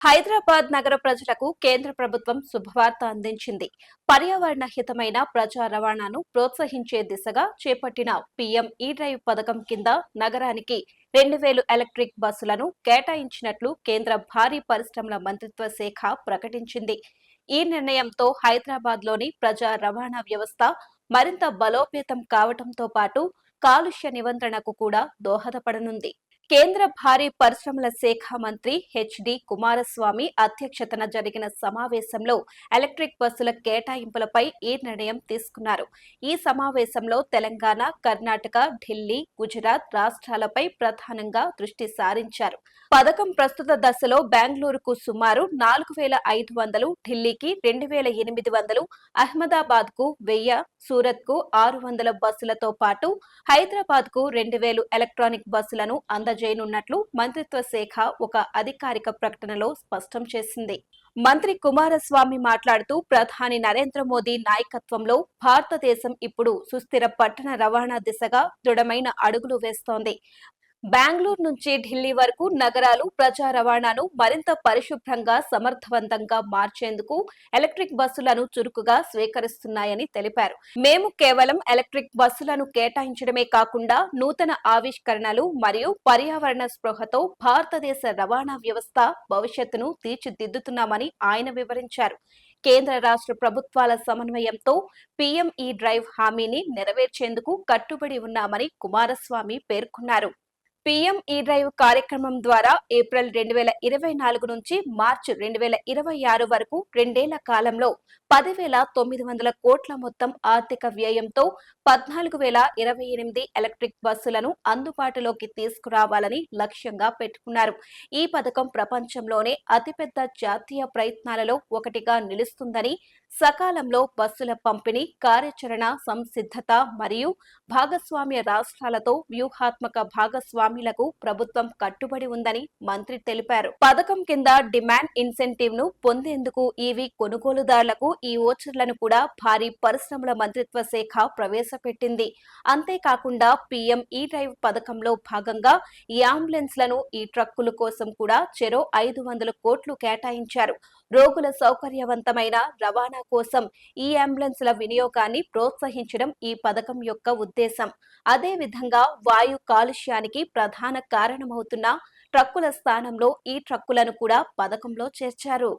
హైదరాబాద్ నగర ప్రజలకు కేంద్ర ప్రభుత్వం శుభవార్త అందించింది. పర్యావరణ హితమైన ప్రజా రవాణాను ప్రోత్సహించే దిశగా చేపట్టిన పీఎం ఈ డ్రైవ్ పథకం కింద నగరానికి 2000 ఎలక్ట్రిక్ బస్సులను కేటాయించినట్లు కేంద్ర భారీ పరిశ్రమల మంత్రిత్వ శాఖ ప్రకటించింది. ఈ నిర్ణయంతో హైదరాబాద్లోని ప్రజా రవాణా వ్యవస్థ మరింత బలోపేతం కావడంతో పాటు కాలుష్య నియంత్రణకు కూడా దోహదపడనుంది. కేంద్ర భారీ పరిశ్రమల శాఖ మంత్రి హెచ్డి కుమారస్వామి అధ్యక్షతన జరిగిన సమావేశంలో ఎలక్ట్రిక్ బస్సుల కేటాయింపులపై ఈ నిర్ణయం తీసుకున్నారు. ఈ సమావేశంలో తెలంగాణ, కర్ణాటక, ఢిల్లీ, గుజరాత్ రాష్ట్రాలపై ప్రధానంగా దృష్టి సారించారు. పథకం ప్రస్తుత దశలో బెంగళూరుకు సుమారు 4500, ఢిల్లీకి 2800, అహ్మదాబాద్ కు 1000, సూరత్ కు 600 బస్సులతో పాటు హైదరాబాద్ కు 2000 ఎలక్ట్రానిక్ బస్సులను అందజేయనున్నట్లు మంత్రిత్వ శాఖ ఒక అధికారిక ప్రకటనలో స్పష్టం చేసింది. మంత్రి కుమారస్వామి మాట్లాడుతూ ప్రధాని నరేంద్ర మోదీ నాయకత్వంలో భారతదేశం ఇప్పుడు సుస్థిర పట్టణ రవాణా దిశగా దృఢమైన అడుగులు వేస్తోంది. బెంగళూరు నుంచి ఢిల్లీ వరకు నగరాలు ప్రజా రవాణాను మరింత పరిశుభ్రంగా, సమర్థవంతంగా మార్చేందుకు ఎలక్ట్రిక్ బస్సులను చురుకుగా స్వీకరిస్తున్నాయని తెలిపారు. మేము కేవలం ఎలక్ట్రిక్ బస్సులను కేటాయించడమే కాకుండా నూతన ఆవిష్కరణలు మరియు పర్యావరణ స్పృహతో భారతదేశ రవాణా వ్యవస్థ భవిష్యత్తును తీర్చిదిద్దుతున్నామని ఆయన వివరించారు. కేంద్ర రాష్ట్ర ప్రభుత్వాల సమన్వయంతో పీఎం ఈ డ్రైవ్ హామీని నెరవేర్చేందుకు కట్టుబడి ఉన్నామని కుమారస్వామి పేర్కొన్నారు. పీఎం ఈ డ్రైవ్ కార్యక్రమం ద్వారా ఏప్రిల్ 2024 నుంచి మార్చి 2026 వరకు 2 ఏళ్ల కాలంలో 10,900 కోట్ల మొత్తం ఆర్థిక వ్యయంతో 14,028 ఎలక్ట్రిక్ బస్సులను అందుబాటులోకి తీసుకురావాలని లక్ష్యంగా పెట్టుకున్నారు. ఈ పథకం ప్రపంచంలోనే అతిపెద్ద జాతీయ ప్రయత్నాలలో ఒకటిగా నిలుస్తుందని, సకాలంలో బస్సుల పంపిణీ, కార్యాచరణ సంసిద్ధత మరియు భాగస్వామ్య రాష్ట్రాలతో వ్యూహాత్మక భాగస్వామ్యులకు ప్రభుత్వం కట్టుబడి ఉందని మంత్రి తెలిపారు. పథకం కింద డిమాండ్ ఇన్సెంటివ్ ను పొందేందుకు ఈవీ కొనుగోలుదారులకు ఈ ఓచర్లను కూడా భారీ పరిశ్రమల మంత్రిత్వ శాఖ ప్రవేశపెట్టింది. అంతేకాకుండా పీఎం ఈ డ్రైవ్ పథకంలో భాగంగా ఈ అంబులెన్స్లను, ఈ ట్రక్కుల కోసం కూడా చెరో 500 కోట్లు కేటాయించారు. రోగుల సౌకర్యవంతమైన రవాణా కోసం ఈ అంబులెన్స్ల వినియోగాన్ని ప్రోత్సహించడం ఈ పథకం యొక్క ఉద్దేశం. అదేవిధంగా వాయు కాలుష్యానికి ప్రధాన కారణమవుతున్న ట్రక్కుల స్థానంలో ఈ ట్రక్కులను కూడా పథకంలో చేర్చారు.